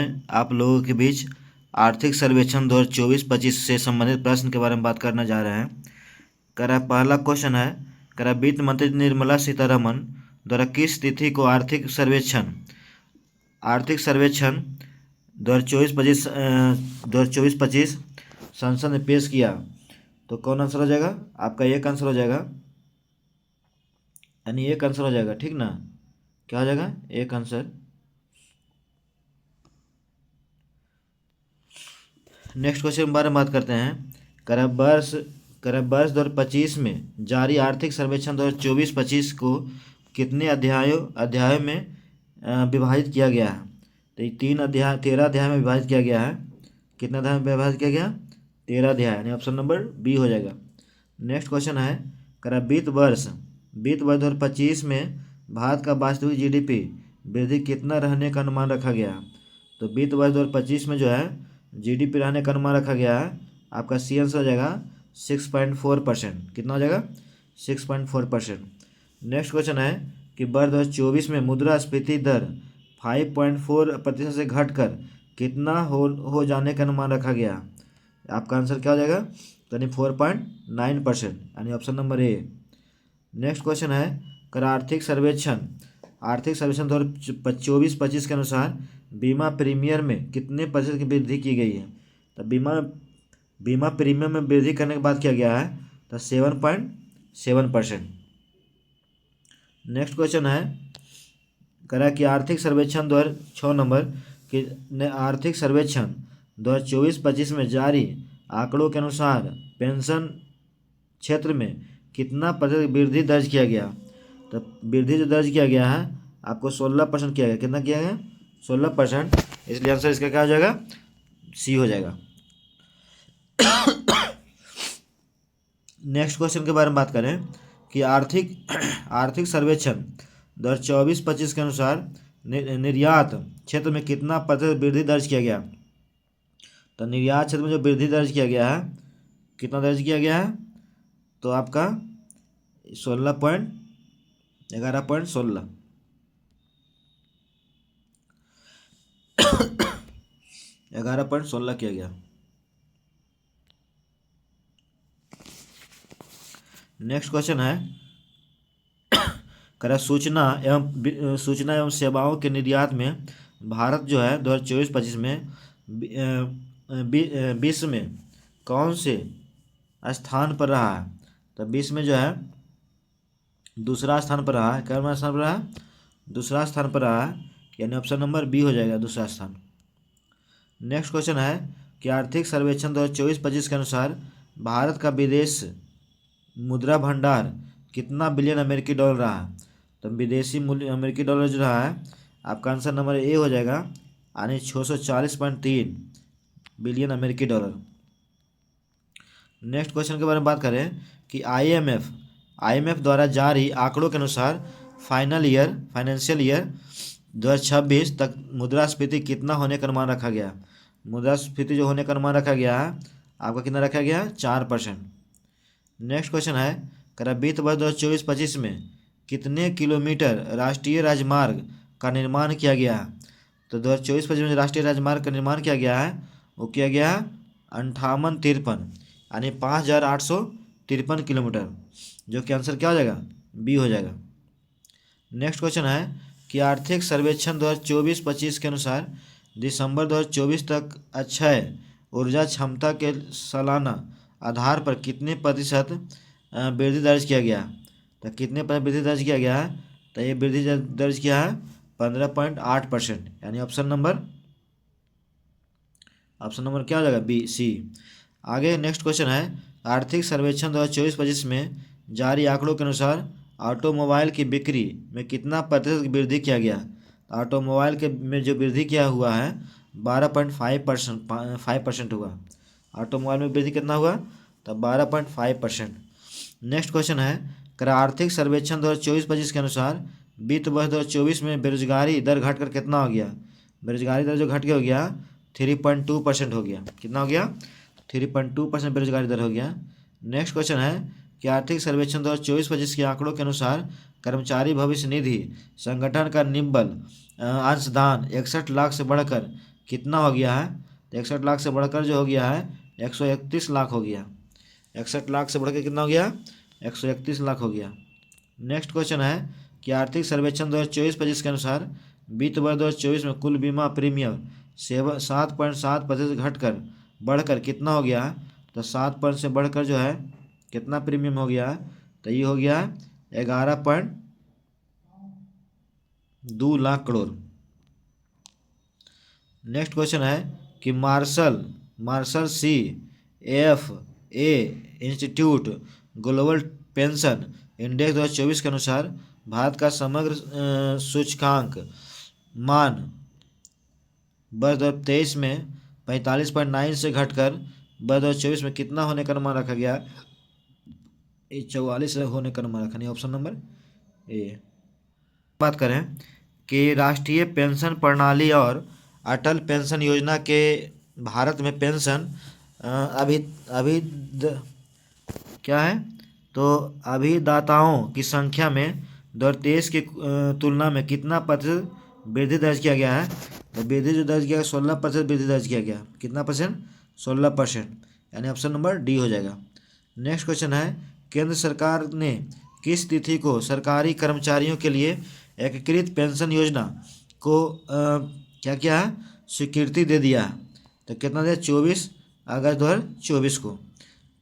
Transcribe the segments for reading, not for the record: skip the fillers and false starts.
मैं आप लोगों के बीच आर्थिक सर्वेक्षण 2024-25 से संबंधित प्रश्न के बारे में बात करने जा रहे हैं। करा पहला क्वेश्चन है, करा वित्त मंत्री निर्मला सीतारमन द्वारा किस तिथि को आर्थिक सर्वेक्षण 2024-25 संसद में पेश किया? तो कौन आंसर हो जाएगा? आपका एक आंसर हो जाएगा, यानी एक आंसर हो जाएगा, ठीक ना? क्या हो जाएगा? एक आंसर। नेक्स्ट क्वेश्चन के बारे में बात करते हैं। करब वर्ष 2025 में जारी आर्थिक सर्वेक्षण 2024-25 को कितने अध्यायों में विभाजित किया गया है? तो ये 13 अध्याय में विभाजित किया गया है। कितने अध्याय में विभाजित किया गया? 13 अध्याय, यानी ऑप्शन नंबर बी हो जाएगा। नेक्स्ट क्वेश्चन है, करब वित्त वर्ष 2025 में भारत का वास्तविक जीडीपी वृद्धि कितना रहने का अनुमान रखा गया? तो वित्त वर्ष 2025 में जो है जीडीपी रहने का अनुमान रखा गया है, आपका सी आंसर हो जाएगा 6.4%। कितना हो जाएगा? 6.4%। नेक्स्ट क्वेश्चन है कि वर्ष 2024 में मुद्रास्फीति दर 5.4% से घटकर कितना हो जाने का अनुमान रखा गया? आपका आंसर क्या हो जाएगा? यानी 4.9%, यानी option number A. Next question है, कर आर्थिक सर्वेक्षण 2024-25 के अनुसार बीमा प्रीमियम में कितने प्रतिशत की वृद्धि की गई है? तो बीमा प्रीमियम में वृद्धि करने के बाद क्या गया है? तो 7.7%। नेक्स्ट क्वेश्चन है, करा कि आर्थिक सर्वेक्षण 6 नंबर कि आर्थिक सर्वेक्षण 2024-25 में जारी आंकड़ों के अनुसार पेंशन क्षेत्र में कितना प्रतिशत वृद्धि दर्ज किया गया? तो वृद्धि जो दर्ज किया गया है आपको 16% किया गया। कितना किया गया? 16%, इसलिए आंसर इसका क्या हो जाएगा? सी हो जाएगा। नेक्स्ट क्वेश्चन के बारे में बात करें कि आर्थिक सर्वेक्षण 2024-25 के अनुसार निर्यात क्षेत्र में कितना प्रतिशत वृद्धि दर्ज किया गया? तो निर्यात क्षेत्र में जो वृद्धि दर्ज किया गया है, कितना दर्ज किया गया है? तो आपका 11.16 11.16 किया गया। नेक्स्ट क्वेश्चन है, करा सूचना एवं सेवाओं के निर्यात में भारत जो है 2024-25 में विश्व में कौन से स्थान पर रहा है? तो विश्व में जो है दूसरा स्थान पर रहा है। क्या स्थान पर रहा है? दूसरा स्थान पर रहा है, यानी ऑप्शन नंबर बी हो जाएगा, दूसरा स्थान। नेक्स्ट क्वेश्चन है कि आर्थिक सर्वेक्षण 2024-25 के अनुसार भारत का विदेश मुद्रा भंडार कितना बिलियन अमेरिकी डॉलर रहा? तो विदेशी मूल्य अमेरिकी डॉलर जो रहा है, आपका आंसर नंबर ए हो जाएगा, यानी 640.3 बिलियन अमेरिकी डॉलर। नेक्स्ट क्वेश्चन के बारे में बात करें कि आईएमएफ द्वारा जारी आंकड़ों के अनुसार फाइनेंशियल ईयर 2026 तक मुद्रास्फीति कितना होने का अनुमान रखा गया? मुद्रास्फीति जो होने का अनुमान रखा गया है आपका कितना रखा गया? 4%। नेक्स्ट क्वेश्चन है, करा वित्त वर्ष 2024-25 में कितने किलोमीटर राष्ट्रीय राजमार्ग का निर्माण किया गया है? तो 2024-25 में राष्ट्रीय राजमार्ग का निर्माण किया गया है, वो किया गया है 5853, यानी 5853 किलोमीटर, जो कि आंसर क्या हो जाएगा? बी हो जाएगा। नेक्स्ट क्वेश्चन है कि आर्थिक सर्वेक्षण 2024-25 के अनुसार दिसंबर 2024 तक अक्षय ऊर्जा क्षमता के सालाना आधार पर कितने प्रतिशत वृद्धि दर्ज किया गया? तो कितने प्रतिशत वृद्धि दर्ज किया गया है? तो ये वृद्धि दर्ज किया है 15.8%, यानी ऑप्शन नंबर क्या हो जाएगा? बी, सी। आगे नेक्स्ट क्वेश्चन है, आर्थिक सर्वेक्षण 2024-25 में जारी आंकड़ों के अनुसार ऑटोमोबाइल की बिक्री में कितना प्रतिशत वृद्धि किया गया? ऑटोमोबाइल के में जो वृद्धि किया हुआ है 12.5% हुआ। ऑटोमोबाइल में वृद्धि कितना हुआ? तो 12.5%। नेक्स्ट क्वेश्चन है, करा आर्थिक सर्वेक्षण 2024-25 के अनुसार वित्त वर्ष 2024 में बेरोजगारी दर घटकर कितना हो गया? बेरोजगारी दर जो घट के हो गया 3.2% हो गया। कितना हो गया? 3.2% बेरोजगारी दर हो गया। नेक्स्ट क्वेश्चन है कि आर्थिक सर्वेक्षण 2024-25 के आंकड़ों के अनुसार कर्मचारी भविष्य निधि संगठन का निव्वल अंशदान 61 लाख से बढ़कर कितना हो गया है, तो 61 लाख से बढ़कर जो हो गया है 131 लाख हो गया। 61 लाख से बढ़कर कितना हो गया, 131 लाख हो गया। नेक्स्ट क्वेश्चन है कि आर्थिक सर्वेक्षण 2024-25 के अनुसार वित्त वर्ष 2024 में कुल बीमा प्रीमियम 7.7% घटकर बढ़कर कितना हो गया है, तो 7% से बढ़कर जो है कितना प्रीमियम हो गया है, तो ये हो गया 11.2 लाख करोड़। नेक्स्ट क्वेश्चन है कि Marshall C F A institute global pension index 2024 के अनुसार भारत का समग्र सूचकांक मान वर्ष 2023 में 45.9 से घटकर वर्ष 2024 में कितना होने का अनुमान रखा गया, 44 होने का अनुमान रखा नहीं, ऑप्शन नंबर ए। बात करें कि राष्ट्रीय पेंशन प्रणाली और अटल पेंशन योजना के भारत में पेंशन अभी अभी क्या है, तो अभिदाताओं की संख्या में 2023 की तुलना में कितना प्रतिशत वृद्धि दर्ज किया गया है, तो वृद्धि जो दर्ज किया गया 16% वृद्धि दर्ज किया गया। कितना परसेंट, 16%, यानी ऑप्शन नंबर डी हो जाएगा। नेक्स्ट क्वेश्चन है केंद्र सरकार ने किस तिथि को सरकारी कर्मचारियों के लिए एकीकृत पेंशन योजना को क्या किया है, स्वीकृति दे दिया है, तो कितना दिया, 24 अगस्त 2024 को,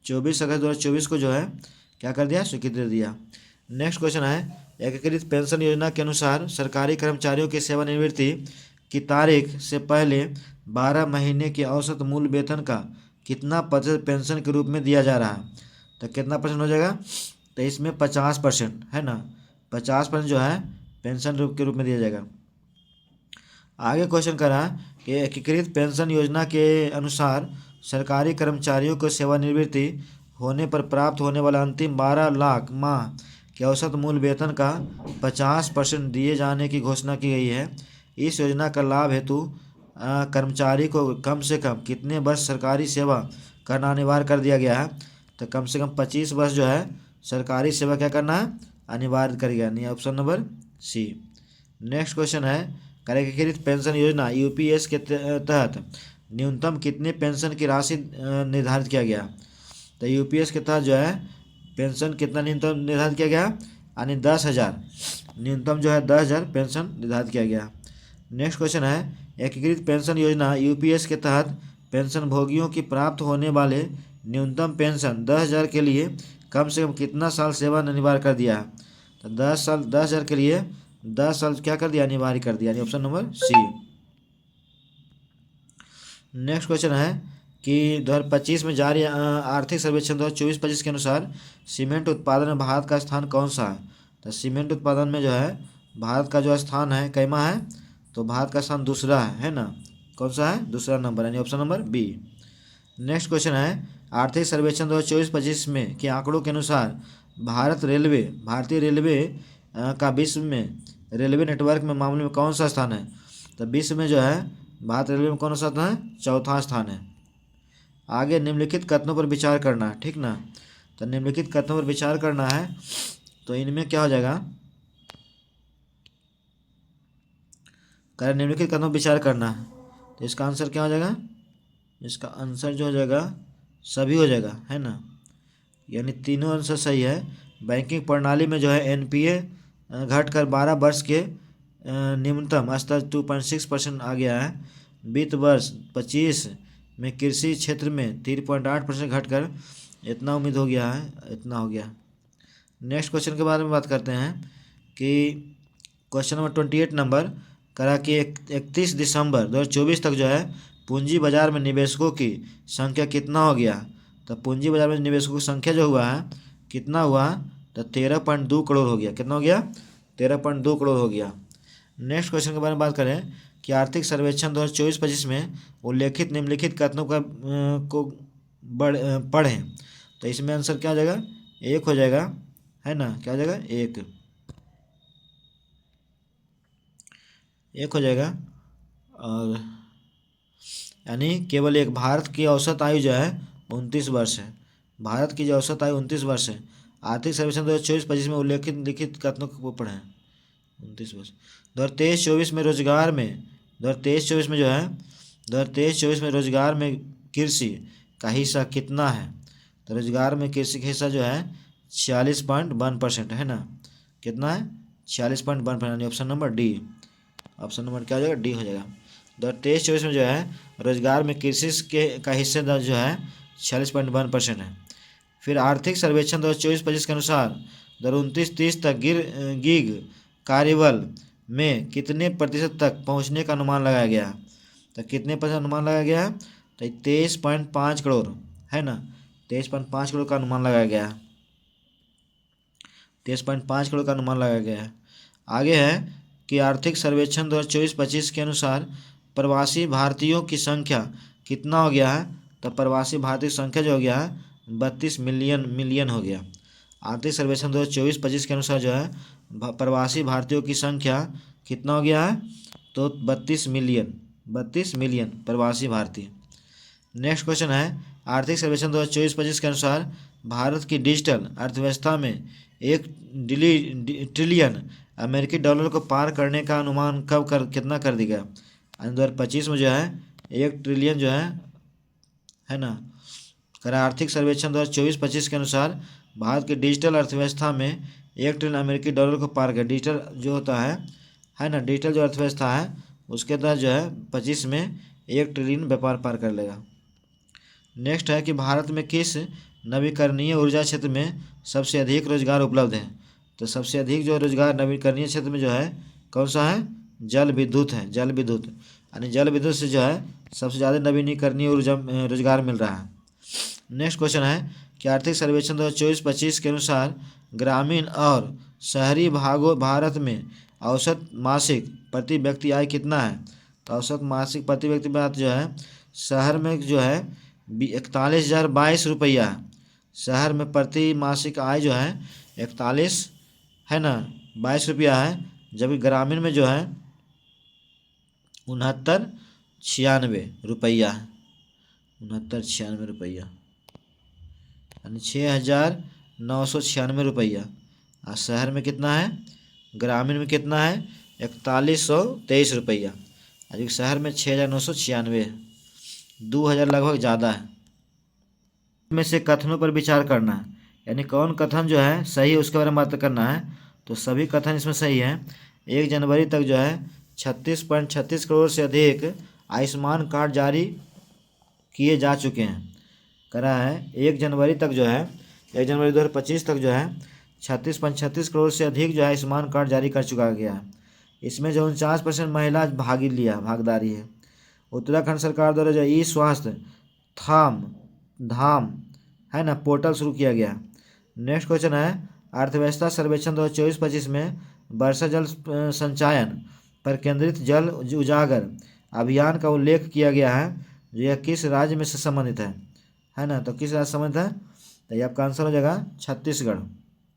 24 अगस्त 2024 को जो है क्या कर दिया, स्वीकृति दे दिया। नेक्स्ट क्वेश्चन है एकीकृत पेंशन योजना के अनुसार सरकारी कर्मचारियों की सेवानिवृत्ति की तारीख से पहले 12 महीने के औसत मूल वेतन का कितना प्रतिशत पेंशन के रूप में दिया जा रहा है, तो कितना परसेंट हो जाएगा, तो इसमें 50% है ना, 50% जो है पेंशन के रूप में दिया जाएगा। आगे क्वेश्चन करा कि एकीकृत पेंशन योजना के अनुसार सरकारी कर्मचारियों को सेवानिवृत्ति होने पर प्राप्त होने वाला अंतिम 12 लाख माह के औसत मूल वेतन का 50% दिए जाने की घोषणा की गई है। इस योजना का लाभ हेतु कर्मचारी को कम से कम कितने वर्ष सरकारी सेवा करना अनिवार्य कर दिया गया है, तो कम से कम 25 वर्ष जो है सरकारी सेवा क्या करना है, अनिवार्य कर गया, नहीं option number C. Next question है एकीकृत पेंशन योजना यूपीएस के तहत न्यूनतम कितने पेंशन की राशि निर्धारित किया गया, तो यूपीएस के तहत जो है पेंशन कितना न्यूनतम निर्धारित किया गया, यानी 10,000 न्यूनतम जो है 10,000 पेंशन निर्धारित किया गया। नेक्स्ट क्वेश्चन है एकीकृत पेंशन योजना यूपीएस के तहत पेंशन भोगियों की प्राप्त होने वाले न्यूनतम पेंशन 10,000 के लिए कम से कम कितना साल सेवा अनिवार्य कर दिया है, तो 10 साल, 10,000 के लिए 10 साल क्या कर दिया, अनिवार्य कर दिया, यानी option number C. Next question है कि 2025 में जारी आर्थिक सर्वेक्षण 2024-25 के अनुसार सीमेंट उत्पादन में भारत का स्थान कौन सा है, तो सीमेंट उत्पादन में जो है भारत का जो स्थान है कैमा है, तो भारत का स्थान दूसरा है ना, कौन सा है, दूसरा नंबर, यानी option number B. Next question है आर्थिक सर्वेक्षण 2024-25 में के आंकड़ों के अनुसार भारतीय रेलवे का विश्व में रेलवे नेटवर्क में मामले में कौन सा स्थान है, तो विश्व में जो है भारत रेलवे में कौन सा स्थान है, चौथा स्थान है। आगे निम्नलिखित कथनों पर विचार करना है, ठीक ना, तो निम्नलिखित कथनों पर विचार करना है, तो इनमें क्या हो जाएगा, निम्नलिखित कथनों पर विचार करना है, तो इसका आंसर क्या हो जाएगा, इसका आंसर जो हो जाएगा सभी हो जाएगा, है ना, यानी तीनों आंसर सही है। बैंकिंग प्रणाली में जो है एनपीए घटकर 12 वर्ष के न्यूनतम स्तर 2.6% आ गया है। वित्त वर्ष 25 में कृषि क्षेत्र में 3.8% घटकर इतना उम्मीद हो गया है, इतना हो गया। नेक्स्ट क्वेश्चन के बारे में बात करते हैं कि क्वेश्चन नंबर 28 नंबर करा कि 31 दिसंबर 2024 तक जो है पूंजी बाजार में निवेशकों की संख्या कितना हो गया, तो पूंजी बाजार में निवेशकों की संख्या जो हुआ है कितना हुआ, तो 13.2 करोड़ हो गया, कितना हो गया, 13.2 करोड़ हो गया। नेक्स्ट क्वेश्चन के बारे में बात करें कि आर्थिक सर्वेक्षण 2024-25 में उल्लेखित निम्नलिखित कथनों को पढ़ें, तो इसमें आंसर क्या हो जाएगा, एक हो जाएगा, है ना, क्या हो जाएगा, एक हो जाएगा, और यानी केवल एक। भारत की औसत आयु जो है 29 वर्ष है, भारत की जो औसत आयु 29 वर्ष है। आर्थिक सर्वेक्षण 2024-25 में उल्लेखित लिखित कथनों को पढ़ें, 29 वर्ष। 2023-24 में रोजगार में 2023-24 में जो है 2023-24 में रोजगार में कृषि का हिस्सा कितना है? तो रोजगार में कृषि का हिस्सा जो है 46.1% है ना। कितना है? 46.1%। Option number D. Option number क्या हो जाएगा? डी हो जाएगा। 2023-24 में जो है रोजगार में कृषि के का हिस्सा जो है 46.1% है। फिर आर्थिक सर्वेक्षण 2024-25 के अनुसार 2029-30 तक गीग कार्यबल में कितने प्रतिशत तक पहुंचने का अनुमान लगाया गया है? तो कितने प्रतिशत अनुमान लगाया गया है? तो 23.5 करोड़ है ना। 23.5 करोड़ का अनुमान लगाया गया है। 23.5 करोड़ का अनुमान लगाया गया है। आगे है कि आर्थिक सर्वेक्षण 2024-25 के अनुसार प्रवासी भारतीयों की संख्या कितना हो गया है? तो प्रवासी भारतीय संख्या जो हो गया है 32 मिलियन हो गया। आर्थिक सर्वेक्षण 2024-25 के अनुसार जो है प्रवासी भारतीयों की संख्या कितना हो गया है? तो 32 मिलियन प्रवासी भारतीय। नेक्स्ट क्वेश्चन है आर्थिक सर्वेक्षण 2024-25 के अनुसार भारत की डिजिटल अर्थव्यवस्था में 1 ट्रिलियन अमेरिकी डॉलर को पार करने का अनुमान कितना कर दिया गया? 2025 में जो है 1 ट्रिलियन जो है ना। करा आर्थिक सर्वेक्षण 2024-25 के अनुसार भारत की डिजिटल अर्थव्यवस्था में 1 ट्रिलियन अमेरिकी डॉलर को पार कर। डिजिटल जो होता है ना, डिजिटल जो अर्थव्यवस्था है उसके तहत जो है 25 में 1 ट्रिलियन व्यापार पार कर लेगा। नेक्स्ट है कि भारत में किस नवीकरणीय ऊर्जा क्षेत्र में सबसे अधिक रोजगार उपलब्ध है? तो सबसे अधिक जो रोजगार नवीकरणीय क्षेत्र में जो है कौन सा है? जल विद्युत है। जल विद्युत यानी जल विद्युत से जो है सबसे ज़्यादा नवीकरणीय ऊर्जा रोजगार मिल रहा है। नेक्स्ट क्वेश्चन है कि आर्थिक सर्वेक्षण 2024-25 के अनुसार ग्रामीण और शहरी भागों भारत में औसत मासिक प्रति व्यक्ति आय कितना है? तो औसत मासिक प्रति व्यक्ति बात जो है शहर में जो है 41,022 रुपया है। शहर में प्रति मासिक आय जो है 41 है ना 22 रुपया है, जबकि ग्रामीण में जो है 6996 रुपया है। 6996 रुपया यानी 6,996 रुपया। और शहर में कितना है? ग्रामीण में कितना है? 4123 रुपया। अभी शहर में 6,996 है, 2,000 लगभग ज़्यादा है। में से कथनों पर विचार करना है, यानी कौन कथन जो है सही है उसके बारे में बात करना है। तो सभी कथन इसमें सही है। 1 जनवरी तक जो है 36.36 करोड़ से अधिक आयुष्मान कार्ड जारी किए जा चुके हैं। करा है 1 जनवरी तक जो है 1 जनवरी 2025 तक जो है 36.36 करोड़ से अधिक जो है आयुष्मान कार्ड जारी कर चुका गया है। इसमें जो 49% महिला भागीदारी है। उत्तराखंड सरकार द्वारा जो ई स्वास्थ्य धाम है ना पोर्टल शुरू किया गया। नेक्स्ट क्वेश्चन है अर्थव्यवस्था सर्वेक्षण 2024-25 में वर्षा जल संचयन पर केंद्रित जल उजागर अभियान का उल्लेख किया गया है, जो यह किस राज्य में से संबंधित है ना। तो किस राज्य से संबंधित है? तो ये आपका आंसर हो जाएगा छत्तीसगढ़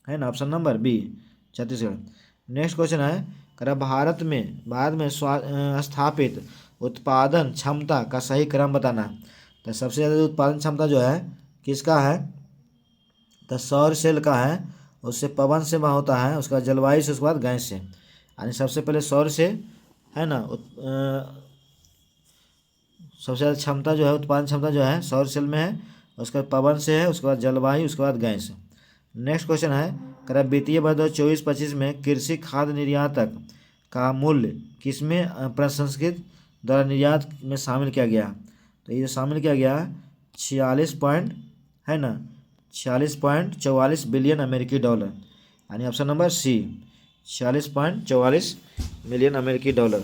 है ना। Option number B Chhattisgarh. Next question है भारत में स्थापित उत्पादन क्षमता का सही क्रम बताना। तो सबसे ज़्यादा उत्पादन क्षमता जो है किसका है? तो सौर सेल का है, उससे पवन से होता है, उसके बाद जलवायु से, उसके बाद गैस से। यानी सबसे पहले सौर से है ना सबसे ज़्यादा क्षमता जो है उत्पादन क्षमता जो है सौर सेल में है, उसके बाद पवन से है, उसके बाद जलवायु, उसके बाद गैस। नेक्स्ट क्वेश्चन है वित्तीय वर्ष 2024-25 में कृषि खाद्य निर्यातक का मूल्य किसमें प्रसंस्कृत द्वारा निर्यात में शामिल किया गया? तो ये शामिल किया गया 46.44 बिलियन अमेरिकी डॉलर, यानी ऑप्शन नंबर सी 46.44 मिलियन अमेरिकी डॉलर।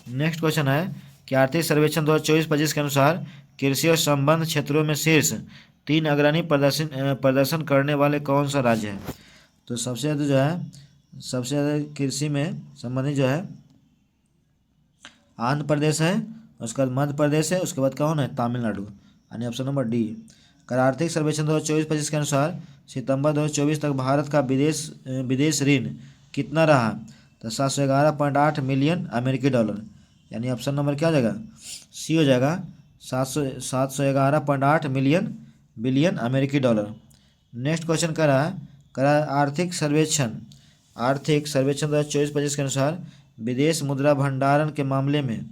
नेक्स्ट क्वेश्चन है कि आर्थिक सर्वेक्षण 2024-25 के अनुसार कृषि और संबंध क्षेत्रों में शीर्ष 3 अग्रणी प्रदर्शन करने वाले कौन सा राज्य है? तो सबसे ज़्यादा जो है सबसे ज़्यादा कृषि में संबंधित जो है आंध्र प्रदेश है, उसके बाद मध्य प्रदेश है, उसके बाद कौन है? तमिलनाडु, यानी ऑप्शन नंबर डी। आर्थिक सर्वेक्षण 2024-25 के अनुसार सितंबर 2024 तक भारत का विदेश ऋण कितना रहा? तो 711.8 मिलियन अमेरिकी डॉलर, यानी ऑप्शन नंबर क्या हो जाएगा? सी हो जाएगा 711.8 बिलियन अमेरिकी डॉलर। नेक्स्ट क्वेश्चन आर्थिक सर्वेक्षण 2024-25 के अनुसार विदेश मुद्रा भंडारण के मामले में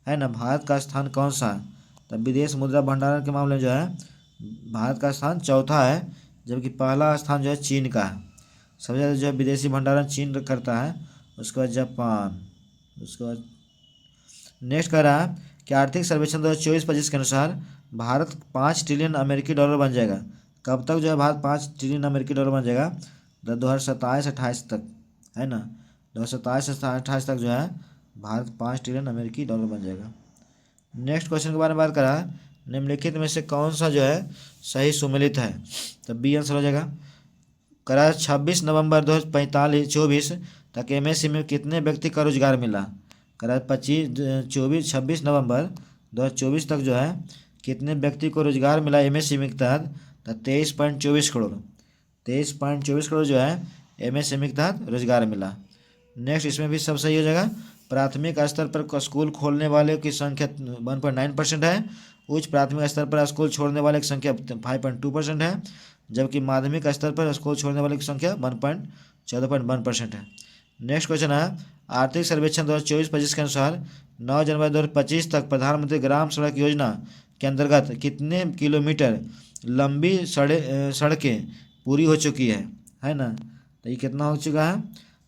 है ना, भारत का स्थान कौन सा है? तो विदेश मुद्रा भंडारण के मामले में जो है भारत का स्थान चौथा है, जबकि पहला स्थान जो है चीन का है। सबसे ज़्यादा जो है विदेशी भंडारण चीन करता है, उसके बाद जापान, उसके बाद नेक्स्ट कह रहा है कि आर्थिक सर्वेक्षण 2024-25 के अनुसार भारत 5 ट्रिलियन अमेरिकी डॉलर बन जाएगा। कब तक जो है भारत 5 ट्रिलियन अमेरिकी डॉलर बन जाएगा? 2027-28 तक, है ना, 2027-28 तक जो है भारत 5 ट्रिलियन अमेरिकी डॉलर बन जाएगा। नेक्स्ट क्वेश्चन के बारे में बात करा, निम्नलिखित में से कौन सा जो है सही सुमेलित है? तो बी आंसर हो जाएगा। करा 26 नवंबर 2024 तक एमएसएमई में कितने व्यक्ति का रोजगार मिला? करा 26 नवंबर 2024 तक जो है कितने व्यक्ति को रोजगार मिला एमएसएमई के तहत? तो 23.24 करोड़, 23.24 करोड़ जो है एमएसएमई के तहत रोजगार मिला। नेक्स्ट इसमें भी सब सही हो जाएगा। प्राथमिक स्तर पर स्कूल खोलने वाले की संख्या 1.9% है, उच्च प्राथमिक स्तर पर स्कूल छोड़ने वाले की संख्या 5.2% है, जबकि माध्यमिक स्तर पर स्कूल छोड़ने वाले की संख्या 14.1% है। नेक्स्ट क्वेश्चन है, आर्थिक सर्वेक्षण 2024-25 के अनुसार 9 जनवरी 2025 तक प्रधानमंत्री ग्राम सड़क योजना के अंतर्गत कितने किलोमीटर लंबी सड़कें पूरी हो चुकी है ना? तो ये कितना हो चुका है?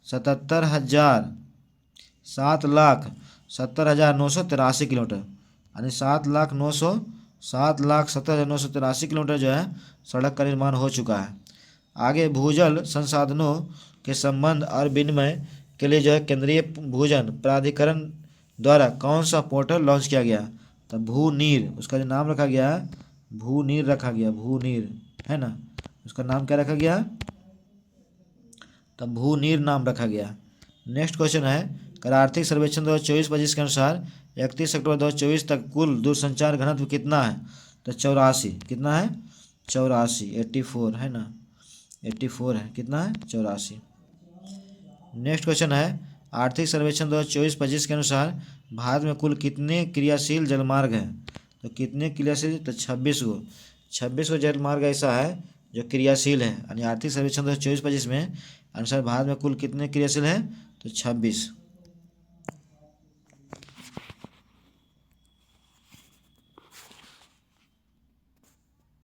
7,70,983 किलोमीटर, यानी 7,70,983 किलोमीटर जो है सड़क का निर्माण हो चुका है। आगे भूजल संसाधनों के संबंध और विनिमय के लिए जो है केंद्रीय भूजल प्राधिकरण द्वारा कौन सा पोर्टल लॉन्च किया गया? तो भूनीर, उसका जो नाम रखा गया है भूनीर रखा गया, भूनीर, है ना, उसका नाम क्या रखा गया? तो भूनीर नाम रखा गया। नेक्स्ट क्वेश्चन है, कर आर्थिक सर्वेक्षण 2024-25 के अनुसार 31 अक्टूबर 2024 तक कुल दूरसंचार घनत्व कितना है? तो 84, कितना है? 84, 84 है ना, 84 है, कितना है? 84। नेक्स्ट क्वेश्चन है, आर्थिक सर्वेक्षण 2024-25 के अनुसार भारत में कुल कितने क्रियाशील जलमार्ग हैं? तो कितने क्रियाशील? तो 26 गो जलमार्ग ऐसा है जो क्रियाशील है, यानी आर्थिक सर्वेक्षण 2024-25 में अनुसार भारत में कुल कितने क्रियाशील हैं? तो 26।